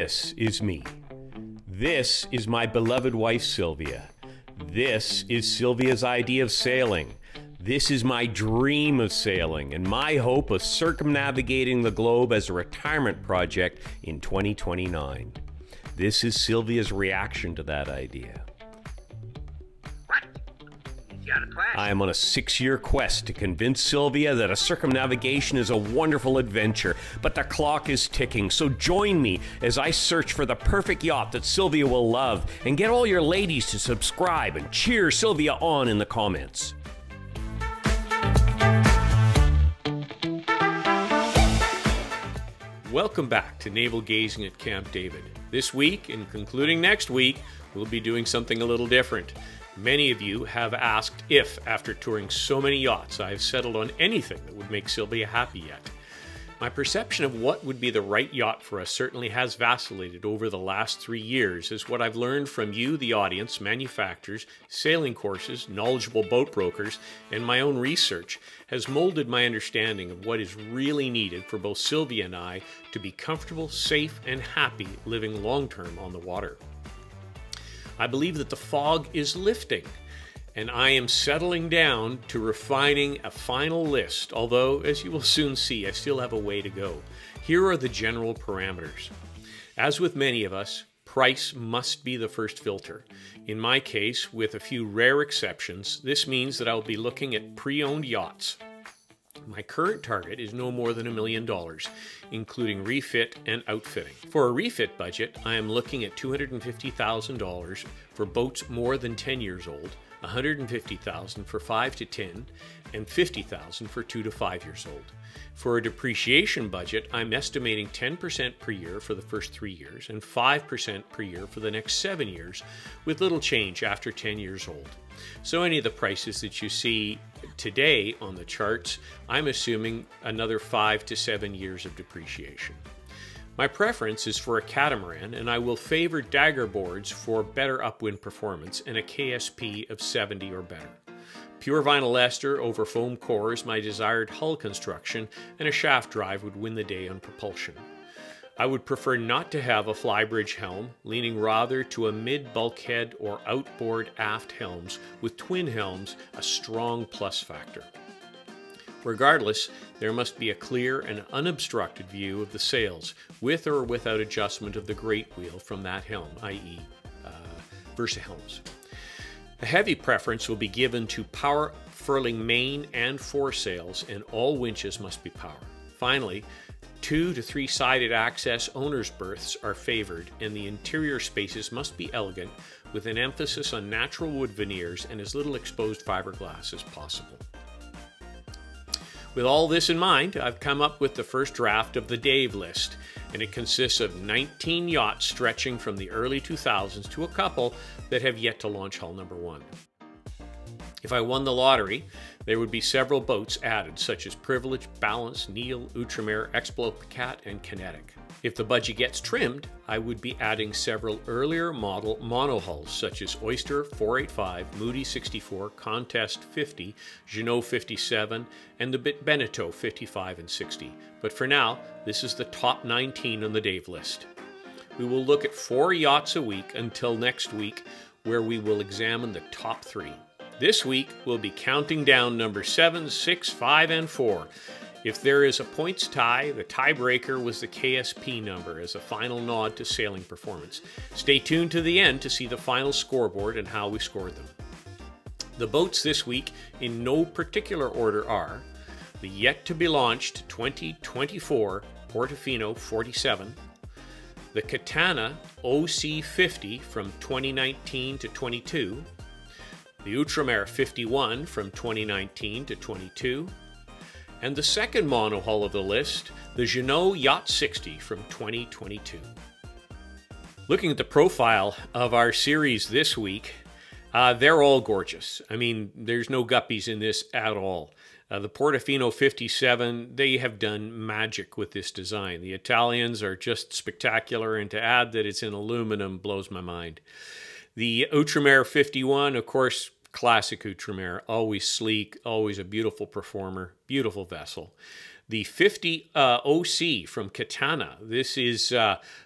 This is me. This is my beloved wife, Sylvia. This is Sylvia's idea of sailing. This is my dream of sailing and my hope of circumnavigating the globe as a retirement project in 2029. This is Sylvia's reaction to that idea. What? You got a quest? I am on a 6-year quest to convince Sylvia that a circumnavigation is a wonderful adventure, but the clock is ticking, so join me as I search for the perfect yacht that Sylvia will love, and get all your ladies to subscribe and cheer Sylvia on in the comments. Welcome back to Naval Gazing at Camp David. This week, and concluding next week, we'll be doing something a little different. Many of you have asked if, after touring so many yachts, I have settled on anything that would make Sylvia happy yet. My perception of what would be the right yacht for us certainly has vacillated over the last 3 years, as what I've learned from you, the audience, manufacturers, sailing courses, knowledgeable boat brokers, and my own research has molded my understanding of what is really needed for both Sylvia and I to be comfortable, safe, and happy living long-term on the water. I believe that the fog is lifting, and I am settling down to refining a final list, although, as you will soon see, I still have a way to go. Here are the general parameters. As with many of us, price must be the first filter. In my case, with a few rare exceptions, this means that I will be looking at pre-owned yachts. My current target is no more than $1 million, including refit and outfitting. For a refit budget, I am looking at $250,000 for boats more than 10 years old, $150,000 for 5 to 10, and $50,000 for 2 to 5 years old. For a depreciation budget, I'm estimating 10% per year for the first 3 years and 5% per year for the next 7 years, with little change after 10 years old. So any of the prices that you see today on the charts, I'm assuming another 5 to 7 years of depreciation. My preference is for a catamaran, and I will favor dagger boards for better upwind performance and a KSP of 70 or better. Pure vinyl ester over foam core is my desired hull construction, and a shaft drive would win the day on propulsion. I would prefer not to have a flybridge helm, leaning rather to a mid-bulkhead or outboard aft helms with twin helms, a strong plus factor. Regardless, there must be a clear and unobstructed view of the sails, with or without adjustment of the great wheel from that helm, i.e. Versa helms. A heavy preference will be given to power furling main and foresails, and all winches must be power. Finally, 2 to 3-sided access owner's berths are favored, and the interior spaces must be elegant, with an emphasis on natural wood veneers and as little exposed fiberglass as possible. With all this in mind, I've come up with the first draft of the Dave list, and it consists of 19 yachts stretching from the early 2000s to a couple that have yet to launch hull number 1. If I won the lottery, there would be several boats added, such as Privilege, Balance, Neil, Outremer, Explocat, and Kinetic. If the budget gets trimmed, I would be adding several earlier model monohulls, such as Oyster 485, Moody 64, Contest 50, Jeanneau 57, and the Beneteau 55 and 60. But for now, this is the top 19 on the Dave list. We will look at 4 yachts a week until next week, where we will examine the top 3. This week, we'll be counting down number 7, 6, 5, and 4. If there is a points tie, the tiebreaker was the KSP number as a final nod to sailing performance. Stay tuned to the end to see the final scoreboard and how we scored them. The boats this week, in no particular order, are the yet-to-be-launched 2024 Portofino 47, the Katana OC50 from 2019 to 22, the Outremer 51 from 2019 to 22, and the second monohull of the list, the Jeanneau Yacht 60 from 2022. Looking at the profile of our series this week, they're all gorgeous. I mean, there's no guppies in this at all. The Portofino 57, they have done magic with this design. The Italians are just spectacular, and to add that it's in aluminum blows my mind. The Outremer 51, of course, classic Outremer, always sleek, always a beautiful performer, beautiful vessel. The 50 OC from Catana. This is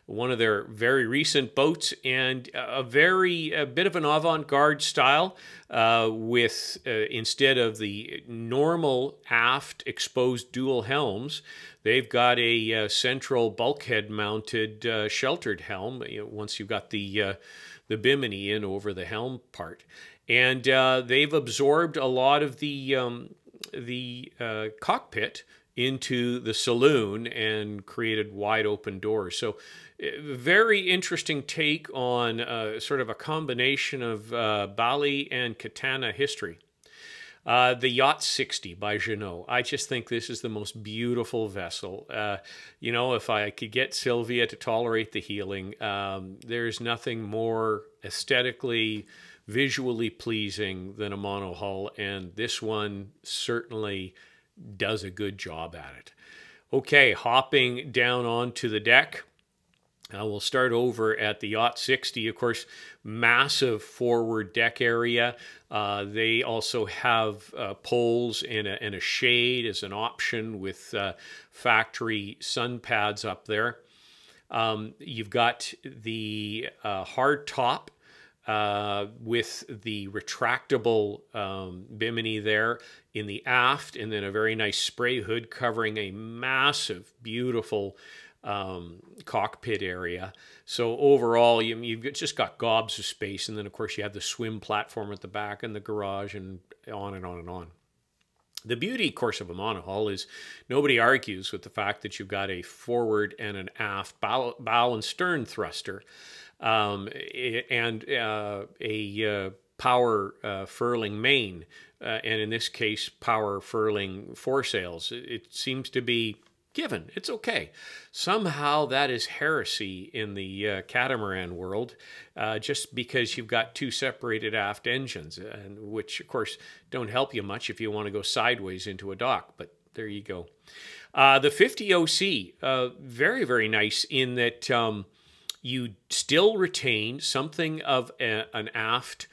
one of their very recent boats, and a bit of an avant-garde style with, instead of the normal aft exposed dual helms, they've got a central bulkhead mounted sheltered helm, once you've got the bimini in over the helm part. And they've absorbed a lot of the cockpit into the saloon and created wide open doors. So very interesting take on sort of a combination of Bali and Catana history. The Yacht 60 by Jeanneau. I just think this is the most beautiful vessel. You know, if I could get Sylvia to tolerate the heeling, there's nothing more aesthetically, visually pleasing than a monohull, and this one certainly does a good job at it. Okay, hopping down onto the deck. We'll start over at the Yacht 60. Of course, massive forward deck area. They also have poles and a shade as an option with factory sun pads up there. You've got the hard top with the retractable bimini there in the aft, and then a very nice spray hood covering a massive, beautiful cockpit area. So overall, you've just got gobs of space, and then of course you have the swim platform at the back and the garage, and on and on and on. The beauty, of course, of a monohull is nobody argues with the fact that you've got a forward and an aft bow and stern thruster, and a power furling main, and in this case, power furling foresails. It seems to be given. It's okay. Somehow that is heresy in the catamaran world, just because you've got two separated aft engines, which, of course, don't help you much if you want to go sideways into a dock, but there you go. The 50 OC, very, very nice in that you still retain something of an aft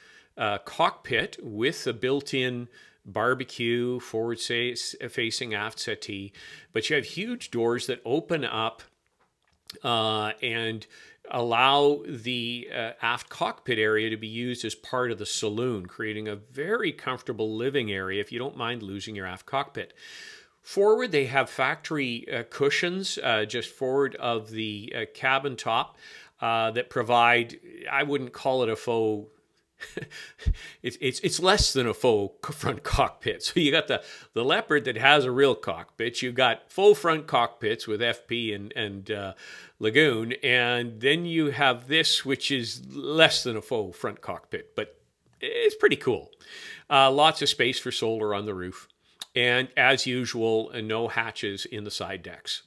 cockpit with a built-in barbecue, forward-facing aft settee, but you have huge doors that open up and allow the aft cockpit area to be used as part of the saloon, creating a very comfortable living area if you don't mind losing your aft cockpit. Forward, they have factory cushions just forward of the cabin top that provide, I wouldn't call it a faux, it's less than a faux front cockpit. So you got the Leopard that has a real cockpit. You've got faux front cockpits with FP and Lagoon, and then you have this, which is less than a faux front cockpit, but it's pretty cool. Lots of space for solar on the roof. And as usual, no hatches in the side decks.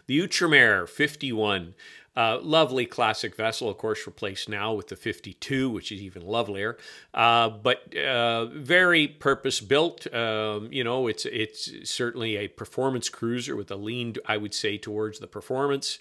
The Outremer 51, lovely classic vessel, of course, replaced now with the 52, which is even lovelier. But very purpose-built. You know, it's certainly a performance cruiser with a lean, I would say, towards the performance.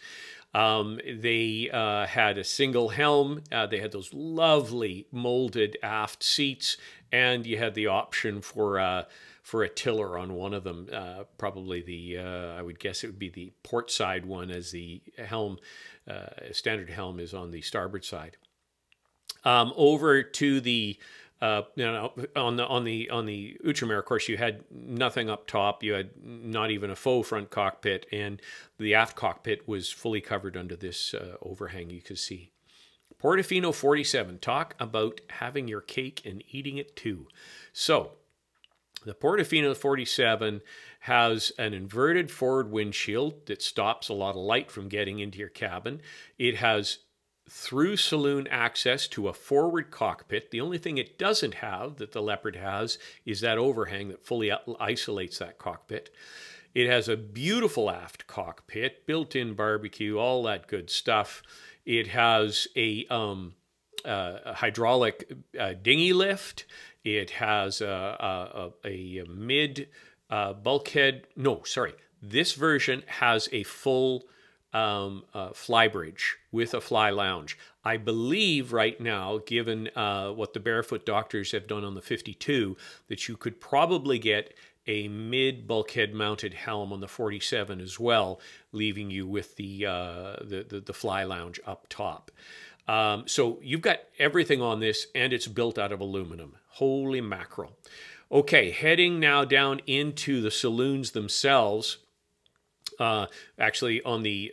They had a single helm. They had those lovely molded aft seats, and you had the option for a tiller on one of them, probably the, I would guess it would be the port side one, as the helm, standard helm is on the starboard side. Over to the, on the Outremer, of course, you had nothing up top. You had not even a faux front cockpit, and the aft cockpit was fully covered under this overhang you could see. Portofino 47, talk about having your cake and eating it too. So, the Portofino 47 has an inverted forward windshield that stops a lot of light from getting into your cabin. It has through saloon access to a forward cockpit. The only thing it doesn't have that the Leopard has is that overhang that fully isolates that cockpit. It has a beautiful aft cockpit, built-in barbecue, all that good stuff. It has a hydraulic dinghy lift. It has a mid bulkhead. No, sorry. This version has a full flybridge with a fly lounge. I believe right now, given what the Barefoot Doctors have done on the 52, that you could probably get a mid bulkhead mounted helm on the 47 as well, leaving you with the fly lounge up top. So you've got everything on this, and it's built out of aluminum. Holy mackerel. Okay, heading now down into the saloons themselves. Actually, on the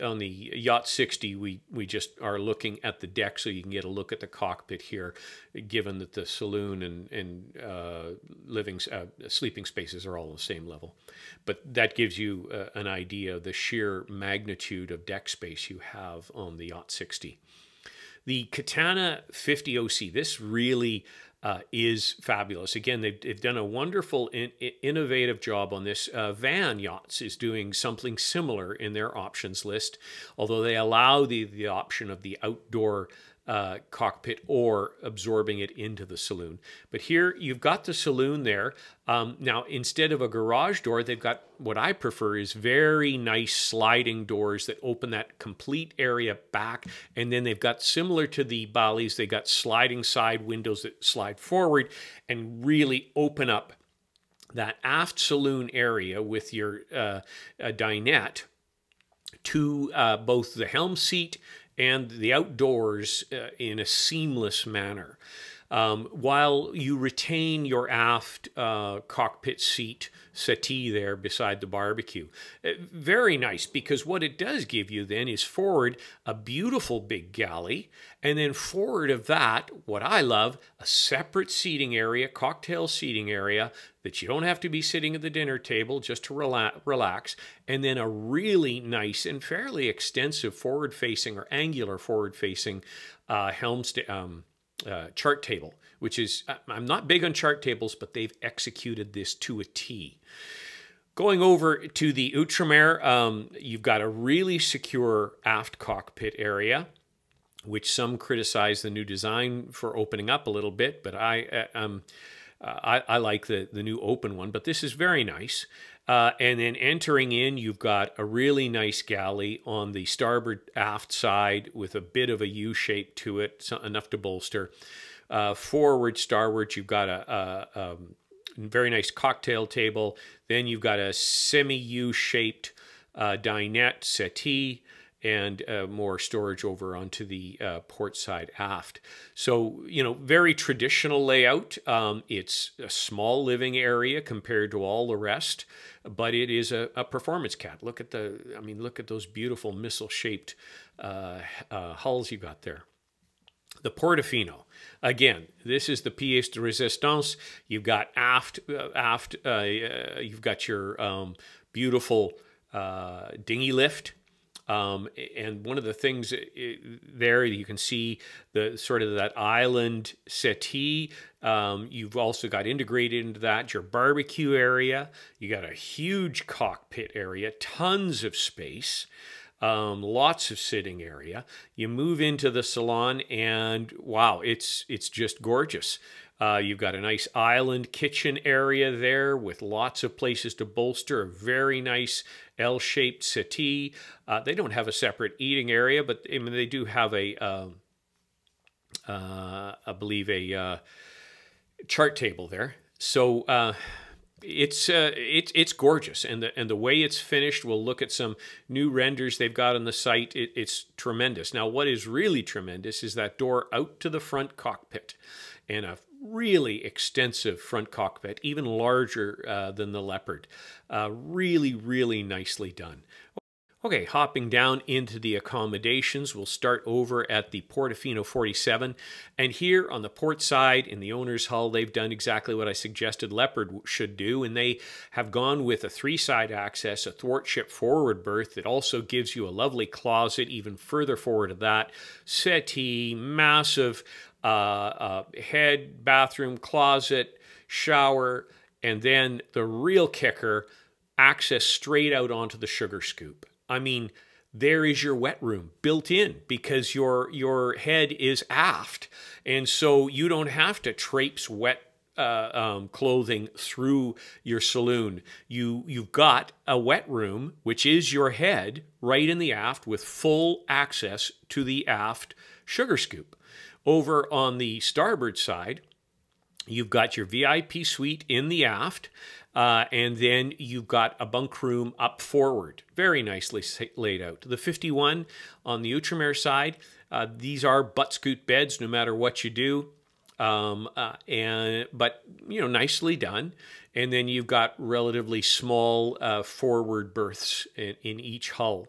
Yacht 60, we just are looking at the deck, so you can get a look at the cockpit here, given that the saloon and sleeping spaces are all on the same level. But that gives you an idea of the sheer magnitude of deck space you have on the Yacht 60. The Katana 50 OC, this really is fabulous. Again, they've done a wonderful, innovative job on this. Van Yachts is doing something similar in their options list, although they allow the option of the outdoor cockpit or absorbing it into the saloon. But here you've got the saloon there. Now, instead of a garage door, they've got what I prefer is very nice sliding doors that open that complete area back. And then they've got, similar to the Balis, they got sliding side windows that slide forward and really open up that aft saloon area with your dinette to both the helm seat and the outdoors in a seamless manner, while you retain your aft cockpit seat settee there beside the barbecue. Very nice, because what it does give you then is forward a beautiful big galley, and then forward of that, what I love, a separate seating area, cocktail seating area, that you don't have to be sitting at the dinner table just to relax, and then a really nice and fairly extensive forward-facing or angular forward-facing chart table, which is, I'm not big on chart tables, but they've executed this to a T. Going over to the Outremer, you've got a really secure aft cockpit area, which some criticize the new design for opening up a little bit, but I like the new open one, but this is very nice. And then entering in, you've got a really nice galley on the starboard aft side with a bit of a U shape to it, enough to bolster. Forward, starward, you've got a very nice cocktail table. Then you've got a semi-U shaped dinette settee, and more storage over onto the port side aft. So, you know, very traditional layout. It's a small living area compared to all the rest, but it is a performance cat. Look at look at those beautiful missile-shaped hulls you got there. The Portofino. Again, this is the pièce de résistance. You've got aft, you've got your beautiful dinghy lift. And one of the things there, you can see the sort of that island settee. You've also got integrated into that your barbecue area. You got a huge cockpit area, tons of space, lots of sitting area. You move into the salon, and wow, it's just gorgeous. You've got a nice island kitchen area there with lots of places to bolster, a very nice L-shaped settee. They don't have a separate eating area, but I mean, they do have I believe a chart table there. So it's gorgeous, and the way it's finished. We'll look at some new renders they've got on the site. It's tremendous. Now, what is really tremendous is that door out to the front cockpit, and a really extensive front cockpit, even larger than the Leopard. Really, really nicely done. Okay, hopping down into the accommodations, we'll start over at the Portofino 47. And here on the port side, in the owner's hull, they've done exactly what I suggested Leopard should do, and they have gone with a three-side access, a thwartship forward berth that also gives you a lovely closet even further forward of that, settee, massive head, bathroom, closet, shower, and then the real kicker, access straight out onto the sugar scoop. I mean, there is your wet room built in, because your head is aft, and so you don't have to traipse wet clothing through your saloon. You've got a wet room, which is your head, right in the aft with full access to the aft sugar scoop. Over on the starboard side, you've got your VIP suite in the aft, and then you've got a bunk room up forward. Very nicely laid out. The 51 on the Outremer side, these are butt scoot beds no matter what you do, but you know, nicely done. And then you've got relatively small forward berths in each hull.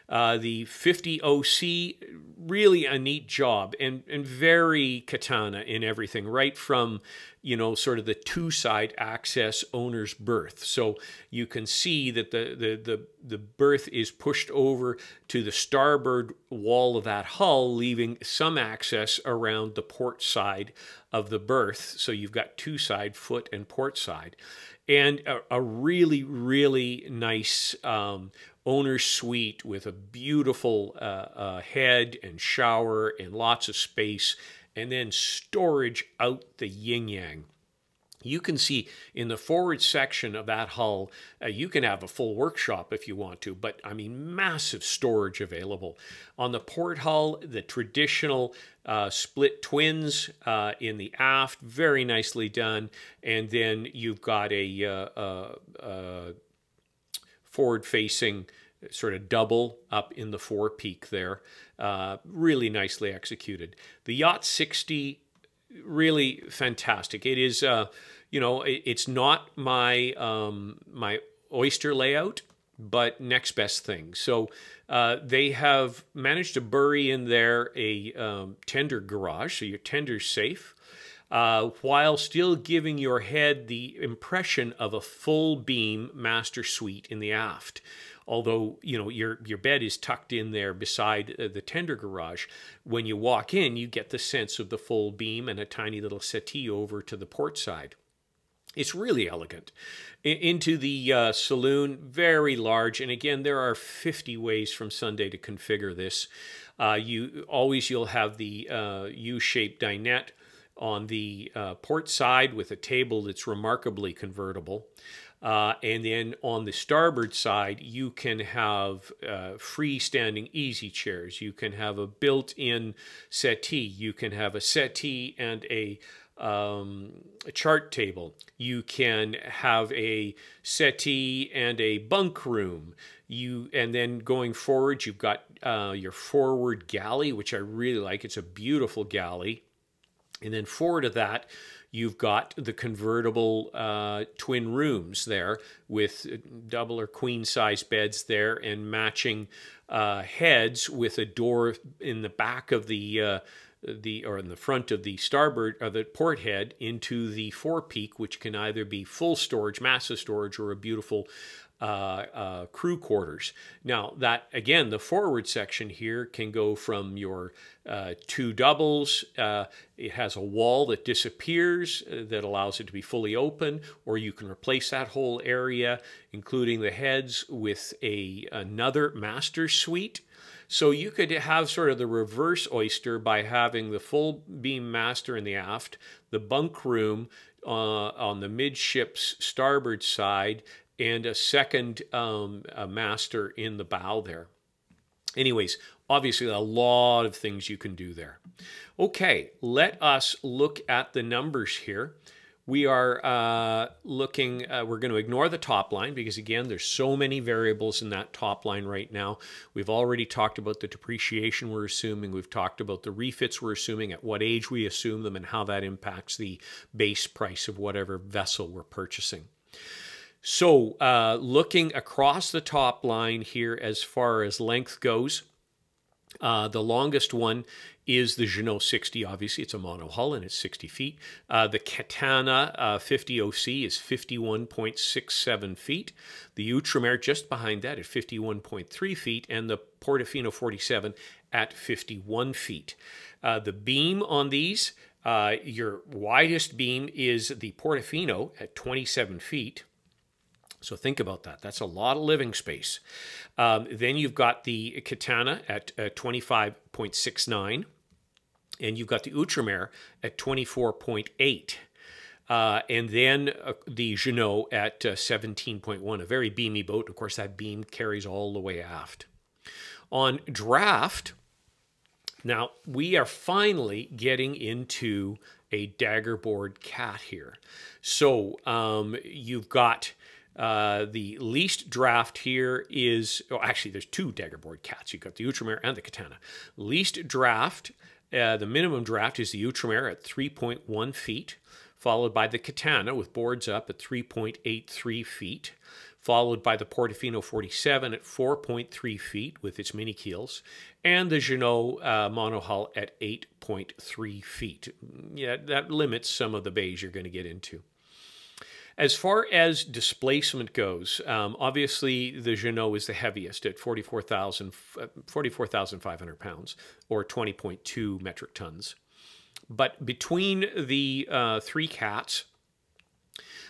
The 50 OC, really a neat job and very Katana in everything, right from, you know, sort of the two-side access owner's berth. So you can see that the berth is pushed over to the starboard wall of that hull, leaving some access around the port side of the berth. So you've got two-side, foot and port side. And a really, really nice owner's suite with a beautiful head and shower and lots of space, and then storage out the yin-yang. You can see in the forward section of that hull, you can have a full workshop if you want to, but I mean, massive storage available. On the port hull, the traditional split twins in the aft, very nicely done. And then you've got a forward-facing sort of double up in the forepeak there. Really nicely executed. The Yacht 60, really fantastic. It is, you know, it's not my my oyster layout, but next best thing. So they have managed to bury in there a tender garage, so your tender's safe, while still giving your head the impression of a full beam master suite in the aft. Although, you know, your bed is tucked in there beside the tender garage, when you walk in, you get the sense of the full beam and a tiny little settee over to the port side. It's really elegant. Into the saloon, very large. And again, there are 50 ways from Sunday to configure this. You'll have the U-shaped dinette on the port side with a table that's remarkably convertible. And then on the starboard side, you can have freestanding easy chairs. You can have a built-in settee. You can have a settee and a chart table. You can have a settee and a bunk room. And then going forward, you've got your forward galley, which I really like. It's a beautiful galley. And then forward of that, you've got the convertible twin rooms there with double or queen size beds there and matching heads with a door in the back of or in the front of the starboard or the port head into the forepeak, which can either be full storage, massive storage, or a beautiful crew quarters. Now that, again, the forward section here can go from your two doubles. It has a wall that disappears that allows it to be fully open, or you can replace that whole area, including the heads, with another master suite. So you could have sort of the reverse oyster by having the full beam master in the aft, the bunk room on the midship's starboard side, and a second master in the bow there. Anyways, obviously a lot of things you can do there. Okay, let us look at the numbers here. We are looking, we're going to ignore the top line because, again, there's so many variables in that top line right now. We've already talked about the depreciation we're assuming. We've talked about the refits we're assuming, at what age we assume them, and how that impacts the base price of whatever vessel we're purchasing. So looking across the top line here as far as length goes, the longest one is the Jeanneau 60. Obviously, it's a mono hull and it's 60 feet. The Katana 50 OC is 51.67 feet. The Outremer just behind that at 51.3 feet, and the Portofino 47 at 51 feet. The beam on these, your widest beam is the Portofino at 27 feet. So think about that. That's a lot of living space. Then you've got the Katana at 25.69, and you've got the Outremer at 24.8. And then the Jeanneau at 17.1, a very beamy boat. Of course, that beam carries all the way aft. On draft, now we are finally getting into a daggerboard cat here. So you've got the least draft here is, oh, actually there's two daggerboard cats. You've got the Outremer and the Katana. Least draft, the minimum draft is the Outremer at 3.1 feet, followed by the Katana with boards up at 3.83 feet, followed by the Portofino 47 at 4.3 feet with its mini keels, and the Jeanneau monohull at 8.3 feet. Yeah, that limits some of the bays you're going to get into. As far as displacement goes, obviously the Jeanneau is the heaviest at 44,500 pounds, or 20.2 metric tons. But between the three cats,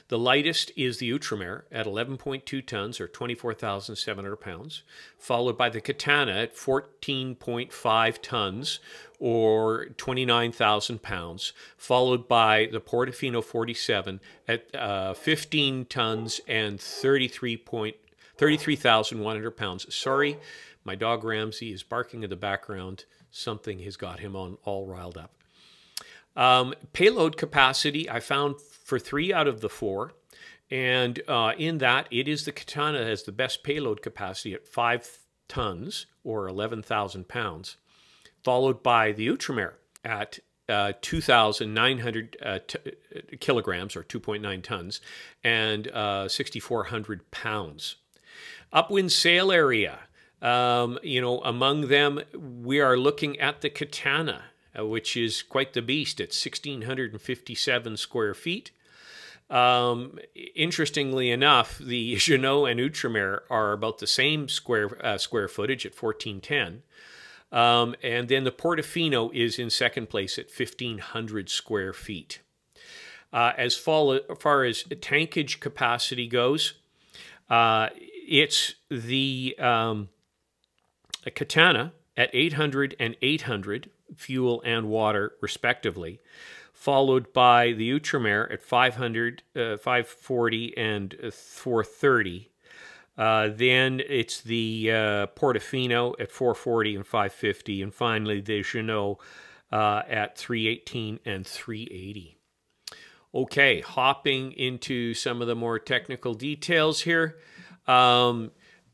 the lightest is the Outremer at 11.2 tons, or 24,700 pounds, followed by the Katana at 14.5 tons, or 29,000 pounds, followed by the Portofino 47 at 15 tons and 33,100 pounds. Sorry, my dog Ramsey is barking in the background. Something has got him all riled up. Payload capacity, I found for 3 out of the 4. And in that, it is the Katana that has the best payload capacity at 5 tons, or 11,000 pounds, followed by the Outremer at 2,900 kilograms, or 2.9 tons, and 6,400 pounds. Upwind sail area, among them, we are looking at the Katana, which is quite the beast at 1,657 square feet. Interestingly enough, the Jeanneau and Outremer are about the same square footage at 1,410. And then the Portofino is in second place at 1,500 square feet. As far as tankage capacity goes, it's the Katana at 800 and 800, fuel and water respectively, followed by the Outremer at 500, 540, and 430. Then it's the Portofino at 440 and 550, and finally the Jeanneau at 318 and 380. Okay, hopping into some of the more technical details here.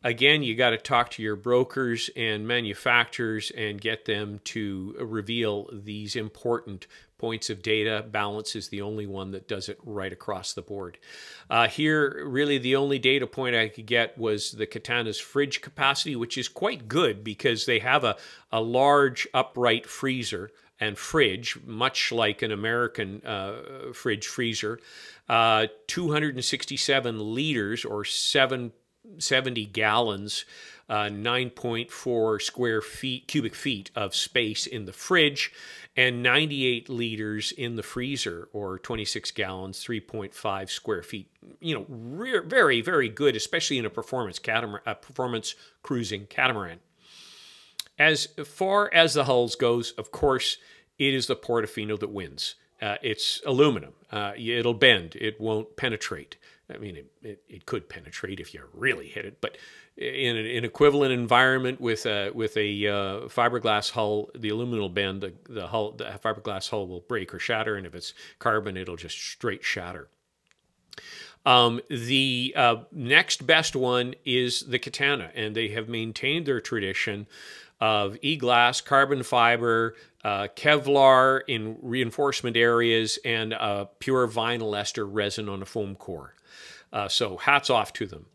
Again, you got to talk to your brokers and manufacturers and get them to reveal these important points of data. Balance is the only one that does it right across the board. Here, really the only data point I could get was the Katana's fridge capacity, which is quite good because they have a large upright freezer and fridge, much like an American fridge freezer. 267 liters, or 70 gallons, 9.4 cubic feet of space in the fridge, and 98 liters in the freezer, or 26 gallons, 3.5 square feet. Very, very good, especially in a performance cruising catamaran. As far as the hulls goes, of course, it is the Portofino that wins. It's aluminum. It'll bend. It won't penetrate. I mean, it could penetrate if you really hit it, but in an equivalent environment with a fiberglass hull, the aluminum will bend. The fiberglass hull will break or shatter, and if it's carbon, it'll just straight shatter. The next best one is the Katana, and they have maintained their tradition of e-glass, carbon fiber, Kevlar in reinforcement areas, and pure vinyl ester resin on a foam core. So hats off to them.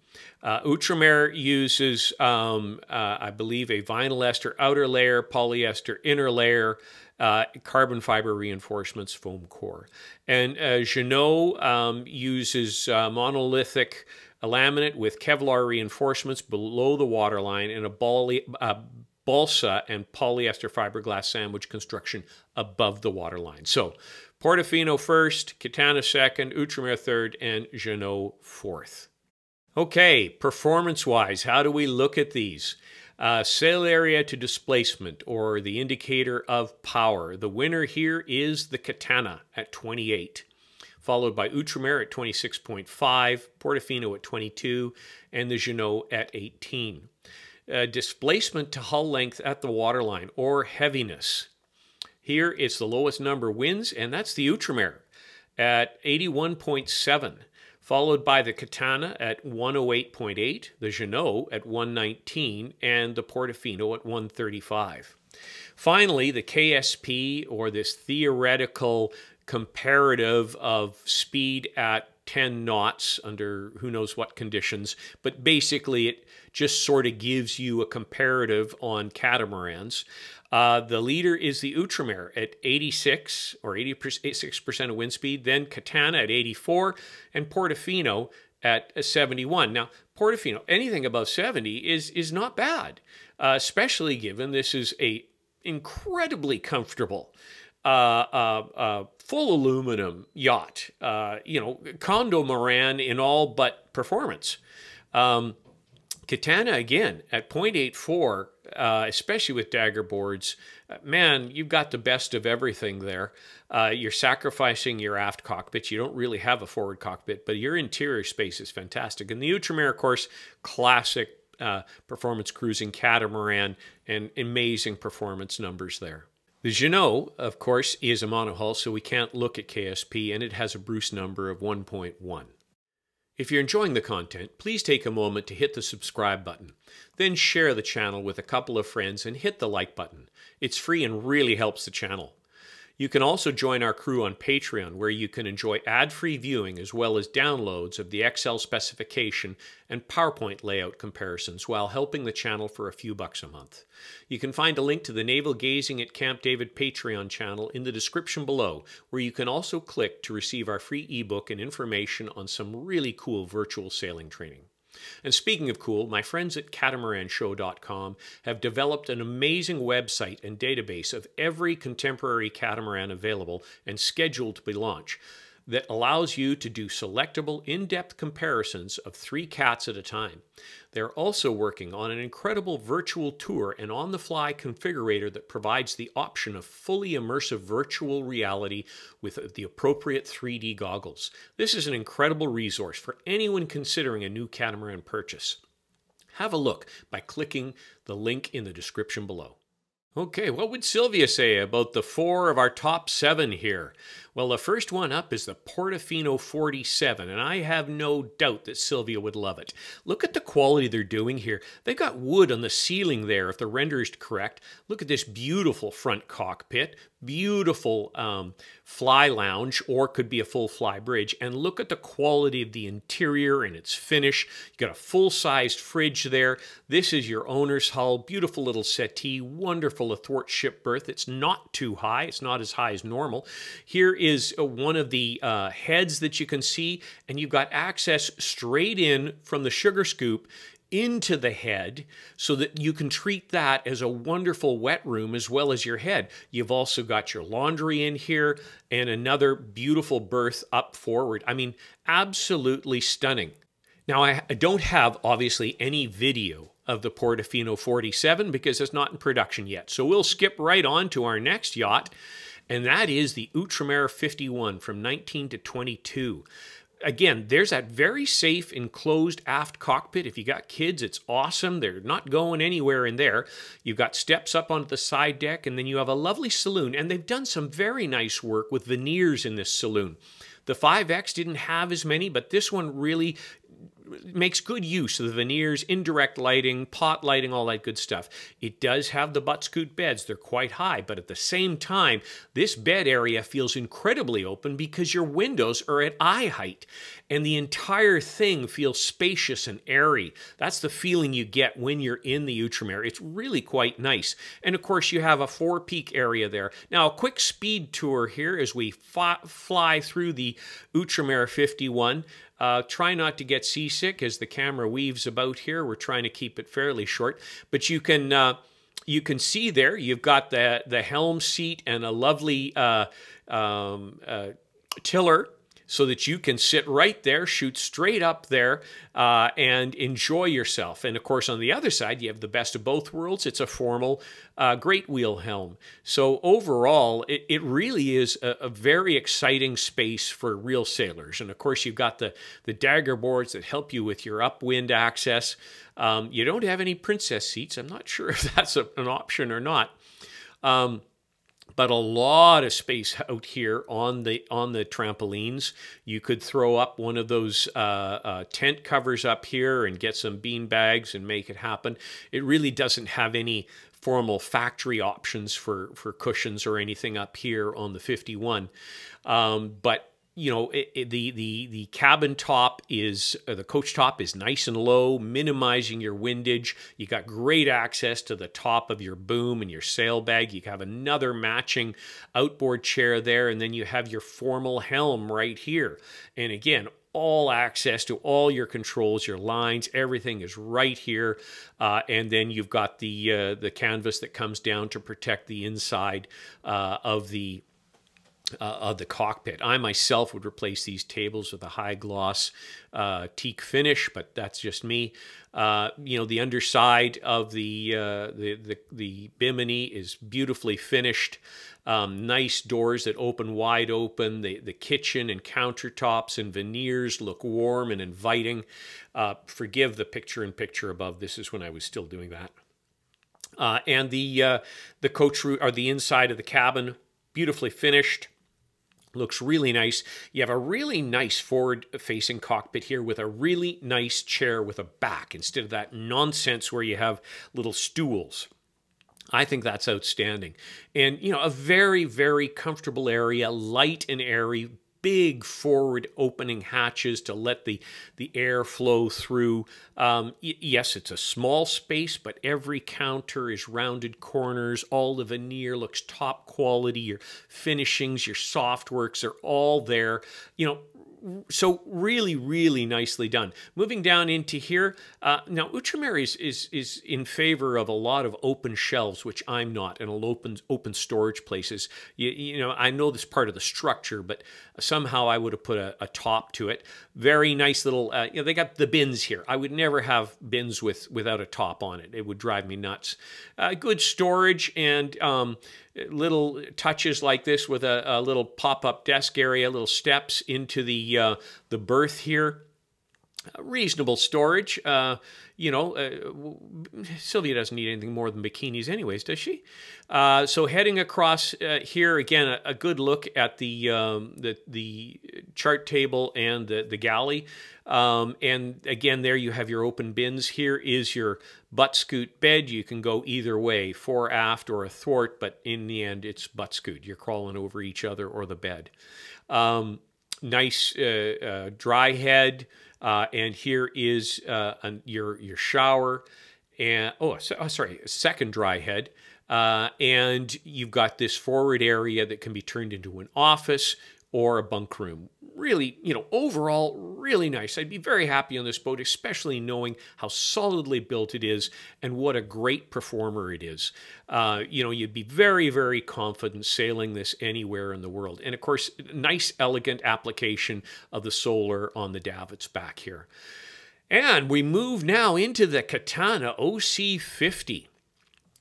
Outremer uses, I believe, a vinyl ester outer layer, polyester inner layer, carbon fiber reinforcements, foam core. And Jeanneau uses monolithic laminate with Kevlar reinforcements below the waterline and a balsa and polyester fiberglass sandwich construction above the waterline. So Portofino first, Katana second, Outremer third, and Jeanneau fourth. Okay, performance-wise, how do we look at these? Sail area to displacement, or the indicator of power. The winner here is the Katana at 28, followed by Outremer at 26.5, Portofino at 22, and the Jeanneau at 18. Displacement to hull length at the waterline, or heaviness. Here it's the lowest number wins, and that's the Outremer at 81.7, followed by the Catana at 108.8, the Jeanneau at 119, and the Portofino at 135. Finally, the KSP, or this theoretical comparative of speed at 10 knots under who knows what conditions, but basically it just sort of gives you a comparative on catamarans. The leader is the Outremer at 86 or 86% of wind speed, then Catana at 84, and Portofino at 71. Now, Portofino, anything above 70 is not bad, especially given this is a incredibly comfortable full aluminum yacht, Catamaran in all but performance. Catana, again, at 0.84, especially with dagger boards, man, you've got the best of everything there. You're sacrificing your aft cockpit. You don't really have a forward cockpit, but your interior space is fantastic. And the Outremer, of course, classic performance cruising catamaran, and amazing performance numbers there. The Jeanneau, of course, is a monohull, so we can't look at KSP, and it has a Bruce number of 1.1. If you're enjoying the content, please take a moment to hit the subscribe button. Then share the channel with a couple of friends and hit the like button. It's free and really helps the channel. You can also join our crew on Patreon, where you can enjoy ad-free viewing as well as downloads of the Excel specification and PowerPoint layout comparisons while helping the channel for a few bucks a month. You can find a link to the Naval Gazing at Camp David Patreon channel in the description below, where you can also click to receive our free ebook and information on some really cool virtual sailing training. And speaking of cool, my friends at CatamaranShow.com have developed an amazing website and database of every contemporary catamaran available and scheduled to be launched that allows you to do selectable, in-depth comparisons of 3 cats at a time. They're also working on an incredible virtual tour and on-the-fly configurator that provides the option of fully immersive virtual reality with the appropriate 3D goggles. This is an incredible resource for anyone considering a new catamaran purchase. Have a look by clicking the link in the description below. Okay, what would Sylvia say about the 4 of our top 7 here? Well, the first one up is the Portofino 47, and I have no doubt that Sylvia would love it. Look at the quality they're doing here. They got wood on the ceiling there, if the render is correct. Look at this beautiful front cockpit, beautiful fly lounge, or could be a full fly bridge, and look at the quality of the interior and its finish. You got a full-sized fridge there. This is your owner's hull, beautiful little settee, wonderful athwart ship berth. It's not too high. It's not as high as normal. Here is one of the heads that you can see, and you've got access straight in from the sugar scoop into the head so that you can treat that as a wonderful wet room as well as your head. You've also got your laundry in here and another beautiful berth up forward. I mean, absolutely stunning. Now, I don't have, obviously, any video of the Portofino 47 because it's not in production yet. So we'll skip right on to our next yacht, and that is the Outremer 51 from 19 to 22. Again, there's that very safe enclosed aft cockpit. If you got kids, it's awesome. They're not going anywhere in there. You've got steps up onto the side deck, and then you have a lovely saloon. And they've done some very nice work with veneers in this saloon. The 5X didn't have as many, but this one really makes good use of the veneers, indirect lighting, pot lighting, all that good stuff. It does have the butt scoot beds. They're quite high, but at the same time, this bed area feels incredibly open because your windows are at eye height, and the entire thing feels spacious and airy. That's the feeling you get when you're in the Outremer. It's really quite nice. And of course, you have a forepeak area there. Now, a quick speed tour here as we fly through the Outremer 51. Try not to get seasick as the camera weaves about here. We're trying to keep it fairly short, but you can see there you've got the helm seat and a lovely tiller so that you can sit right there, shoot straight up there, and enjoy yourself. And of course, on the other side, you have the best of both worlds. It's a formal great wheel helm. So overall, it really is a very exciting space for real sailors. And of course, you've got the dagger boards that help you with your upwind access. You don't have any princess seats. I'm not sure if that's an option or not. But a lot of space out here on the trampolines. You could throw up one of those tent covers up here and get some bean bags and make it happen. It really doesn't have any formal factory options for cushions or anything up here on the 51. But you know, the cabin top is, the coach top is nice and low, minimizing your windage. You got great access to the top of your boom and your sail bag. You have another matching outboard chair there, and then you have your formal helm right here. And again, all access to all your controls, your lines, everything is right here. And then you've got the canvas that comes down to protect the inside of the cockpit. I myself would replace these tables with a high gloss teak finish, but that's just me. You know, the underside of the bimini is beautifully finished. Nice doors that open wide open. The kitchen and countertops and veneers look warm and inviting. Forgive the picture-in-picture above. This is when I was still doing that. And the coach room, or the inside of the cabin, beautifully finished. Looks really nice. You have a really nice forward-facing cockpit here with a really nice chair with a back instead of that nonsense where you have little stools. I think that's outstanding. And, you know, a very, very comfortable area, light and airy, big forward opening hatches to let the air flow through. Yes, it's a small space, but every counter is rounded corners. All the veneer looks top quality. Your finishings, your soft works are all there. You know, so really, really nicely done. Moving down into here, now Outremer is in favor of a lot of open shelves, which I'm not, and open storage places. You know, I know this part of the structure, but somehow I would have put a top to it. Very nice little, you know, they got the bins here. I would never have bins without a top on it. It would drive me nuts. Good storage and little touches like this with a little pop-up desk area, little steps into the berth here. Reasonable storage. You know, Sylvia doesn't need anything more than bikinis anyways, does she? So heading across here, again, a good look at the chart table and the galley. And again, there you have your open bins. Here is your butt scoot bed. You can go either way, fore, aft, or athwart, but in the end, it's butt scoot. You're crawling over each other or the bed. Nice dry head. And here is your shower, and second dry head, and you've got this forward area that can be turned into an office or a bunk room. Really, you know, overall, really nice. I'd be very happy on this boat, especially knowing how solidly built it is and what a great performer it is. You know, you'd be very, very confident sailing this anywhere in the world. And of course, nice, elegant application of the solar on the davits back here. And we move now into the Katana OC50.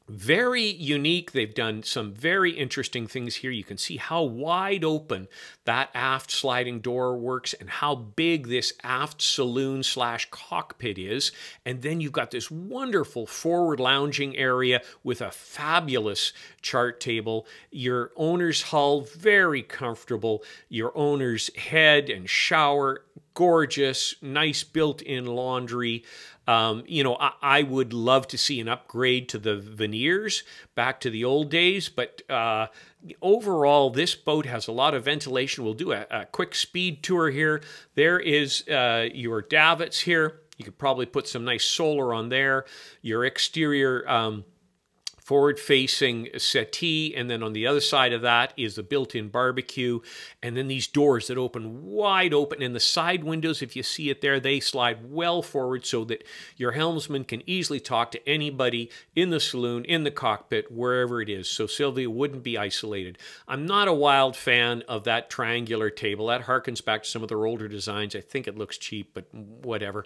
Very unique. They've done some very interesting things here. You can see how wide open that aft sliding door works and how big this aft saloon / cockpit is. And then you've got this wonderful forward lounging area with a fabulous chart table. Your owner's hull, very comfortable. Your owner's head and shower, gorgeous, nice built-in laundry. You know, I would love to see an upgrade to the veneers back to the old days, but overall, this boat has a lot of ventilation. We'll do a quick speed tour here. There is your davits here. You could probably put some nice solar on there. Your exterior forward-facing settee, and then on the other side of that is the built-in barbecue, and then these doors that open wide open, and the side windows, if you see it there, they slide well forward so that your helmsman can easily talk to anybody in the saloon, in the cockpit, wherever it is, so Sylvia wouldn't be isolated. I'm not a wild fan of that triangular table. That harkens back to some of their older designs. I think it looks cheap, but whatever.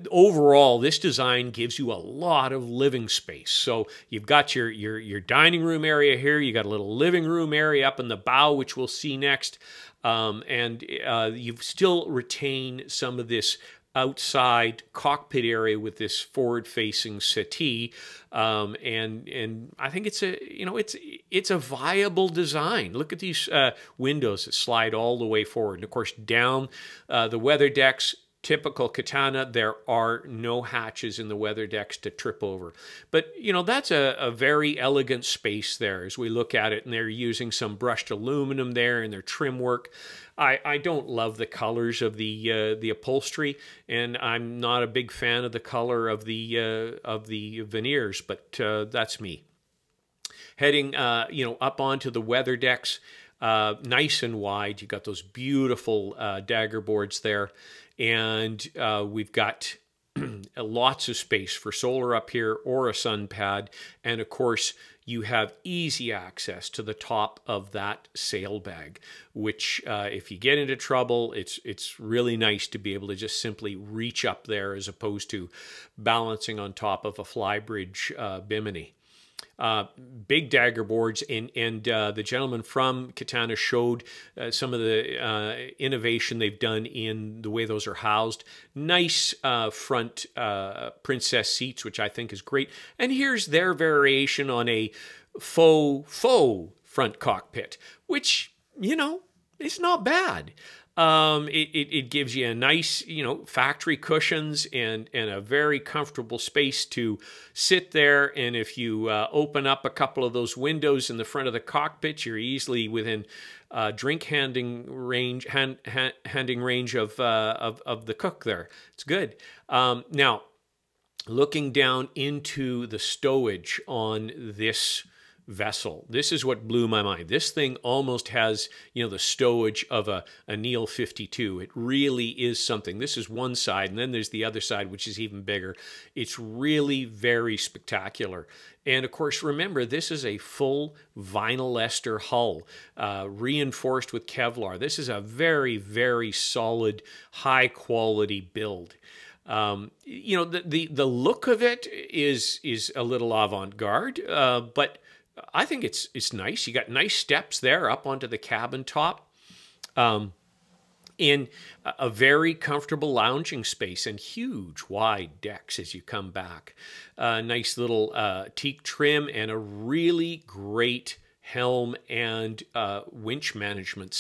Overall, this design gives you a lot of living space. So you've got your dining room area here. You got a little living room area up in the bow, which we'll see next. And you still retain some of this outside cockpit area with this forward-facing settee, and I think it's a viable design. Look at these windows that slide all the way forward, and of course down the weather decks. Typical Katana, there are no hatches in the weather decks to trip over. But, that's a very elegant space there as we look at it, and they're using some brushed aluminum there in their trim work. I don't love the colors of the upholstery, and I'm not a big fan of the color of the veneers, but that's me. Heading, up onto the weather decks, nice and wide. You got those beautiful dagger boards there. And we've got lots of space for solar up here or a sun pad. And of course, you have easy access to the top of that sail bag, which if you get into trouble, it's really nice to be able to just simply reach up there as opposed to balancing on top of a flybridge bimini. Big dagger boards, and the gentleman from Katana showed some of the innovation they've done in the way those are housed. Nice front princess seats, which I think is great. And here's their variation on a faux front cockpit, which, is not bad. It gives you a nice, factory cushions and a very comfortable space to sit there. And if you open up a couple of those windows in the front of the cockpit, you're easily within drink handing range of the cook there. It's good. Now, looking down into the stowage on this vessel. This is what blew my mind. This thing almost has, the stowage of a Neil 52. It really is something. This is one side, and then there's the other side, which is even bigger. It's really very spectacular. And of course, remember, this is a full vinyl ester hull, reinforced with Kevlar. This is a very, very solid, high quality build. The look of it is a little avant-garde, but I think it's nice. You got nice steps there up onto the cabin top. In a very comfortable lounging space and huge wide decks as you come back. Nice little teak trim and a really great helm and winch management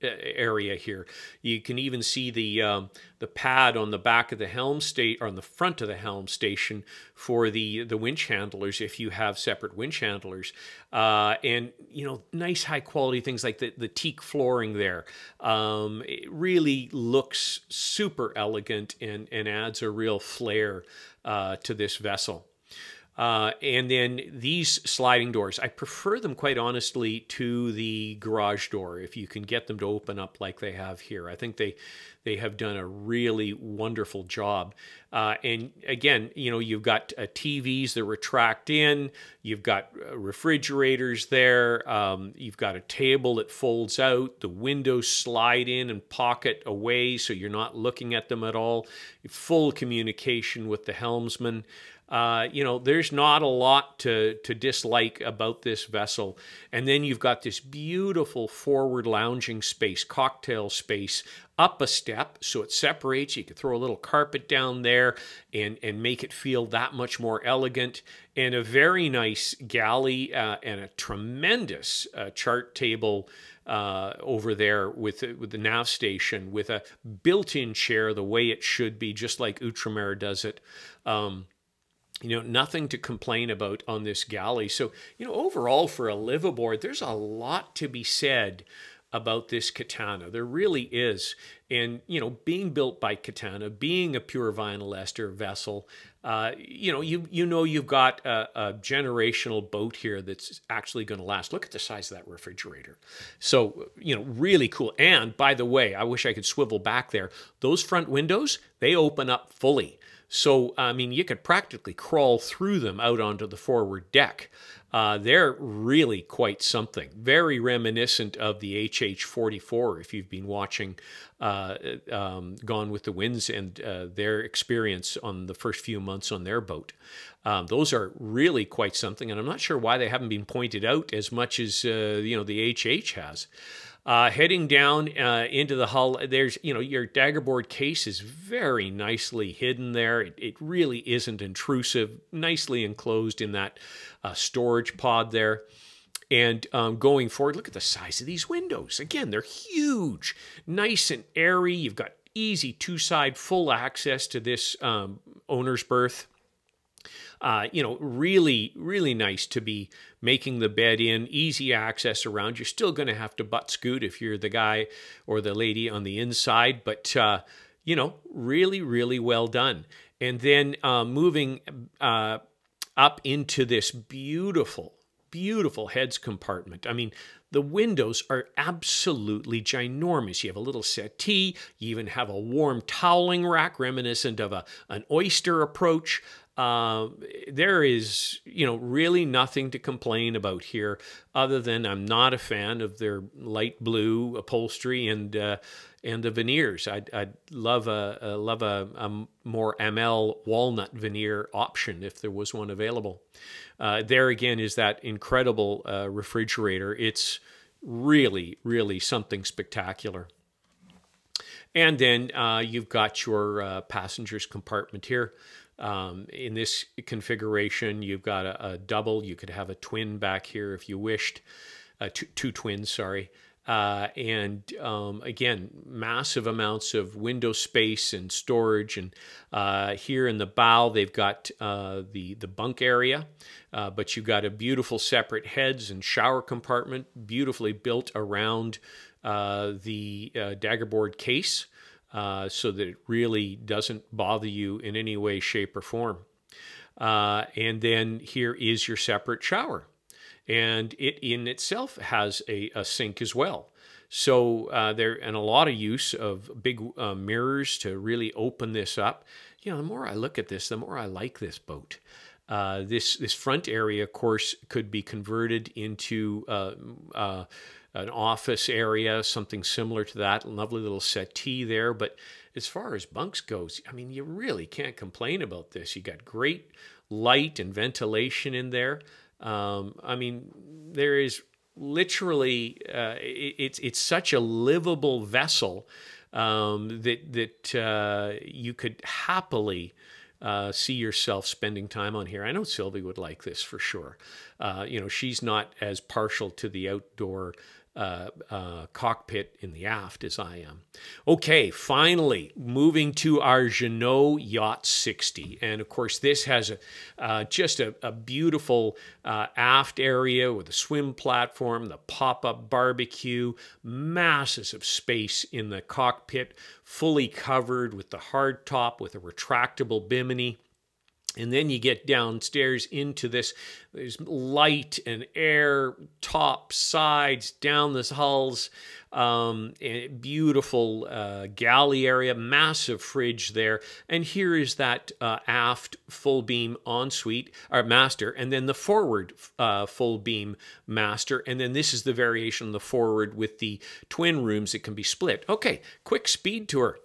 area here. You can even see the pad on the back of the helm or on the front of the helm station for the winch handlers if you have separate winch handlers. And nice high quality things like the teak flooring there. It really looks super elegant and adds a real flair to this vessel. And then these sliding doors, I prefer them quite honestly to the garage door if you can get them to open up like they have here. I think they have done a really wonderful job. And again, you've got TVs that retract in, you've got refrigerators there, you've got a table that folds out, the windows slide in and pocket away so you're not looking at them at all. Full communication with the helmsman. There's not a lot to dislike about this vessel. And then you've got this beautiful forward lounging space, cocktail space, up a step so it separates. You could throw a little carpet down there and make it feel that much more elegant. And a very nice galley and a tremendous chart table over there with the nav station with a built-in chair the way it should be, just like Outremer does it. Nothing to complain about on this galley. So, overall for a live aboard, there's a lot to be said about this Katana. There really is. And, you know, being built by Katana, being a pure vinyl ester vessel, you know, you've got a generational boat here that's actually going to last. Look at the size of that refrigerator. So, you know, really cool. And by the way, I wish I could swivel back there. Those front windows, they open up fully. So, I mean, you could practically crawl through them out onto the forward deck. They're really quite something. Very reminiscent of the HH-44, if you've been watching Gone with the Winds and their experience on the first few months on their boat. Those are really quite something, and I'm not sure why they haven't been pointed out as much as you know, the HH has. Heading down into the hull, there's, you know, your daggerboard case is very nicely hidden there. It really isn't intrusive, nicely enclosed in that storage pod there. And going forward, look at the size of these windows. Again, they're huge, nice and airy. You've got easy two-side full access to this owner's berth. You know, really, really nice to be making the bed in, easy access around. You're still going to have to butt scoot if you're the guy or the lady on the inside, but, you know, really, really well done. And then moving up into this beautiful, beautiful heads compartment. I mean, the windows are absolutely ginormous. You have a little settee. You even have a warm toweling rack reminiscent of an oyster approach. There is, you know, really nothing to complain about here other than I'm not a fan of their light blue upholstery and the veneers. I'd love a more ML walnut veneer option if there was one available. There again is that incredible refrigerator. It's really, really something spectacular. And then you've got your passenger's compartment here. In this configuration, you've got a double. You could have a twin back here if you wished. Two twins, sorry. And again, massive amounts of window space and storage. And here in the bow, they've got the bunk area. But you've got a beautiful separate heads and shower compartment, beautifully built around the daggerboard case. So that it really doesn't bother you in any way, shape, or form. And then here is your separate shower. And it in itself has a sink as well. So and a lot of use of big mirrors to really open this up. You know, the more I look at this, the more I like this boat. This front area, of course, could be converted into an office area, something similar to that. Lovely little settee there. But as far as bunks goes, I mean, you really can't complain about this. You got great light and ventilation in there. I mean, there is literally, it's such a livable vessel that you could happily see yourself spending time on here. I know Sylvia would like this for sure. You know, she's not as partial to the outdoor cockpit in the aft as I am. Okay, finally, moving to our Jeanneau Yacht 60. And of course, this has just a beautiful aft area with a swim platform, the pop-up barbecue, masses of space in the cockpit, fully covered with the hard top with a retractable bimini. And then you get downstairs into this, there's light and air, top, sides, down the hulls, beautiful galley area, massive fridge there. And here is that aft full beam ensuite, or master, and then the forward full beam master. And then this is the variation on the forward with the twin rooms that can be split. Okay, quick speed tour.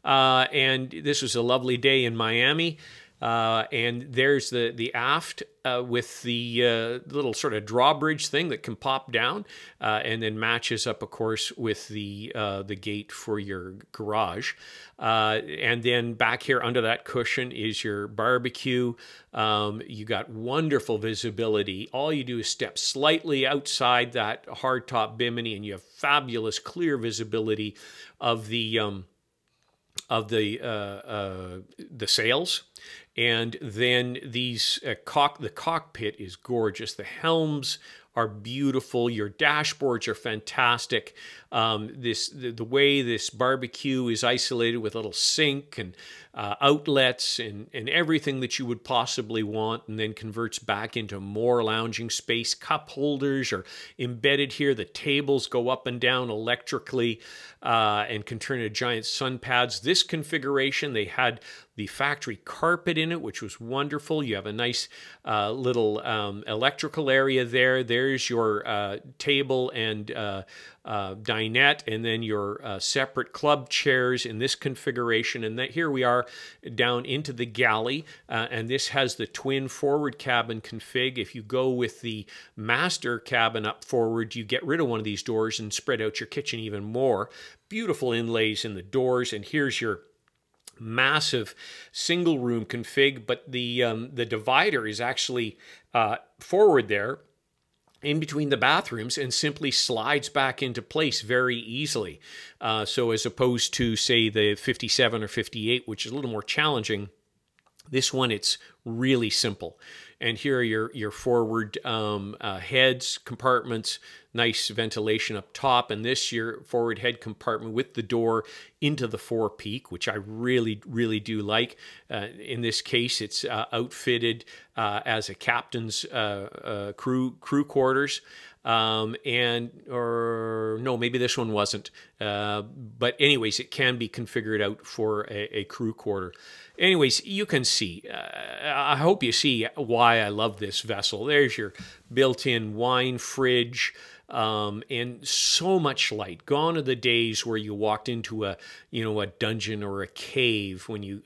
And this was a lovely day in Miami. And there's the aft with the little sort of drawbridge thing that can pop down and then matches up, of course, with the gate for your garage. And then back here under that cushion is your barbecue. You got wonderful visibility. All you do is step slightly outside that hardtop bimini and you have fabulous clear visibility of the sails. And then these the cockpit is gorgeous. The helms are beautiful. Your dashboards are fantastic. The way this barbecue is isolated with a little sink and outlets and everything that you would possibly want, and then converts back into more lounging space. Cup holders are embedded here. The tables go up and down electrically and can turn into giant sun pads. This configuration, they had the factory carpet in it, which was wonderful. You have a nice little electrical area there. There's your table and dinette, and then your separate club chairs in this configuration. And here we are down into the galley, and this has the twin forward cabin config. If you go with the master cabin up forward, you get rid of one of these doors and spread out your kitchen even more. Beautiful inlays in the doors, and here's your massive single room config, but the divider is actually forward there in between the bathrooms and simply slides back into place very easily. So as opposed to, say, the 57 or 58, which is a little more challenging, this one, it's really simple. And here are your forward heads, compartments, nice ventilation up top. And this, your forward head compartment with the door into the forepeak, which I really, really do like. In this case, it's outfitted as a captain's crew quarters. Or no, maybe this one wasn't. But anyways, it can be configured out for a crew quarter. Anyways, you can see, I hope you see why I love this vessel. There's your built-in wine fridge, and so much light. Gone are the days where you walked into a dungeon or a cave when you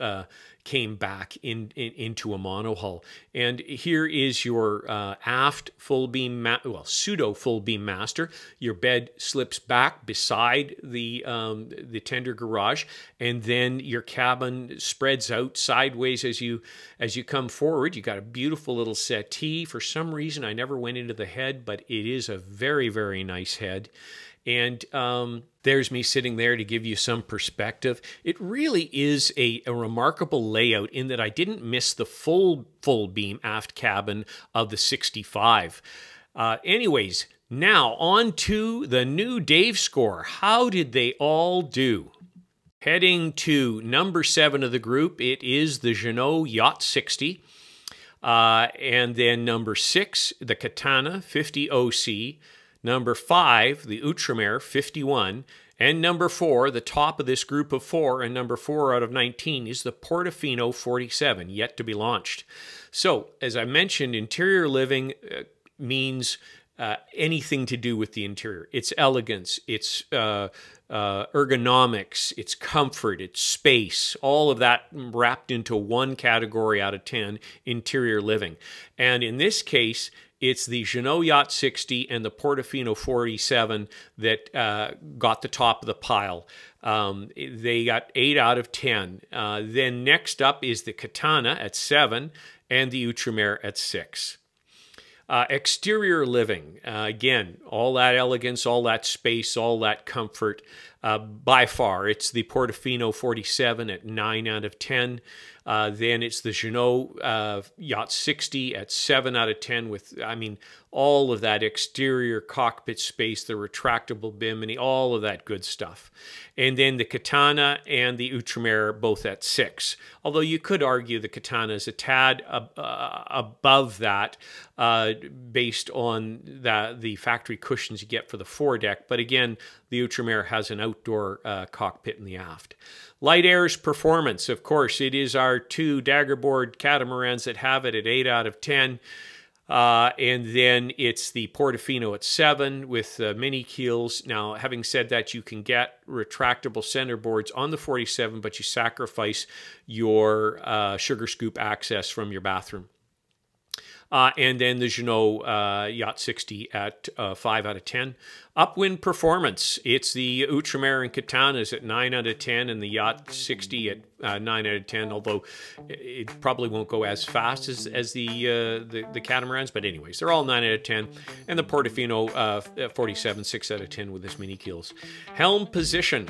came back into a monohull. And here is your aft full beam, pseudo full beam master. Your bed slips back beside the tender garage, and then your cabin spreads out sideways as you come forward. You got a beautiful little settee. For some reason, I never went into the head, but it is a very, very nice head. And there's me sitting there to give you some perspective. It really is a remarkable layout in that I didn't miss the full beam aft cabin of the 65. Anyways, now on to the new Dave score. How did they all do? Heading to number 7 of the group, it is the Jeanneau Yacht 60. And then number 6, the Katana 50 OC. Number 5, the Outremer 51. And number 4, the top of this group of 4, and number 4 out of 19 is the Portofino 47, yet to be launched. So, as I mentioned, interior living means anything to do with the interior. It's elegance, it's ergonomics, it's comfort, it's space, all of that wrapped into one category out of 10, interior living. And in this case, it's the Jeanneau Yacht 60 and the Portofino 47 that got the top of the pile. They got 8 out of 10. Then next up is the Katana at 7 and the Outremer at 6. Exterior living, again, all that elegance, all that space, all that comfort. By far, it's the Portofino 47 at 9 out of 10. Then it's the Jeanneau Yacht 60 at 7 out of 10 with, I mean, all of that exterior cockpit space, the retractable bimini, all of that good stuff. And then the Katana and the Outremer both at 6. Although you could argue the Katana is a tad above that based on the factory cushions you get for the foredeck. But again, the Outremer has an outdoor cockpit in the aft. Light Air's performance, of course, it is our 2 daggerboard catamarans that have it at 8 out of 10. And then it's the Portofino at 7 with mini keels. Now, having said that, you can get retractable center boards on the 47, but you sacrifice your sugar scoop access from your bathroom. And then the Jeanneau Yacht 60 at 5 out of 10. Upwind performance, it's the Outremer and Katanas at 9 out of 10 and the Yacht 60 at 9 out of 10, although it probably won't go as fast as the catamarans, but anyways, they're all 9 out of 10. And the Portofino 47, 6 out of 10 with his mini keels. Helm position.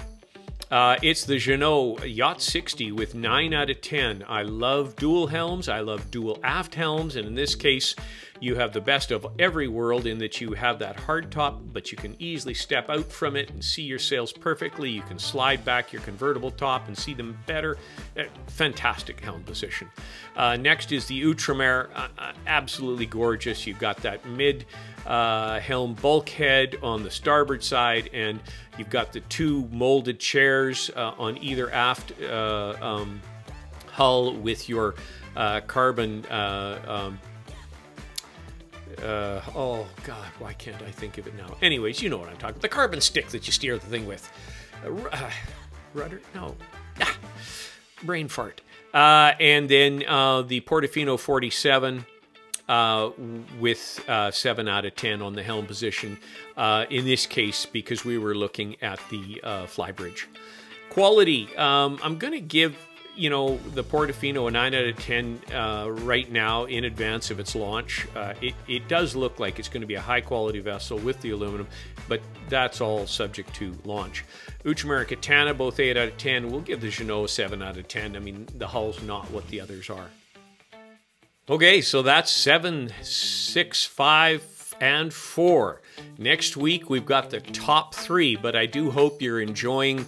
It's the Jeanneau Yacht 60 with 9 out of 10. I love dual helms. I love dual aft helms. And in this case, you have the best of every world in that you have that hard top, but you can easily step out from it and see your sails perfectly. You can slide back your convertible top and see them better. Fantastic helm position. Next is the Outremer. Absolutely gorgeous. You've got that mid helm bulkhead on the starboard side, and you've got the 2 molded chairs on either aft hull with your carbon oh God, why can't I think of it now? Anyways, you know what I'm talking about. The carbon stick that you steer the thing with. Rudder? No. Brain fart. And then the Portofino 47 with 7 out of 10 on the helm position. In this case, because we were looking at the flybridge. Quality. I'm going to give, you know, the Portofino a 9 out of 10 right now in advance of its launch. It does look like it's going to be a high quality vessel with the aluminum, but that's all subject to launch. Outremer and Katana, both 8 out of 10. We'll give the Jeanneau a 7 out of 10. I mean, the hull's not what the others are. Okay, so that's 7, 6, 5, and 4. Next week, we've got the top 3, but I do hope you're enjoying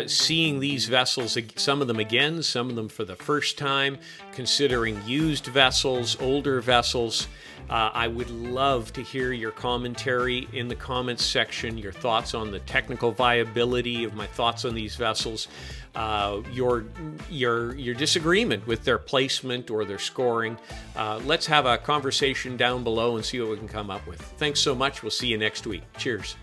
seeing these vessels, some of them again, some of them for the first time, considering used vessels, older vessels. I would love to hear your commentary in the comments section, your thoughts on the technical viability of my thoughts on these vessels, your disagreement with their placement or their scoring. Let's have a conversation down below and see what we can come up with. Thanks so much. We'll see you next week. Cheers.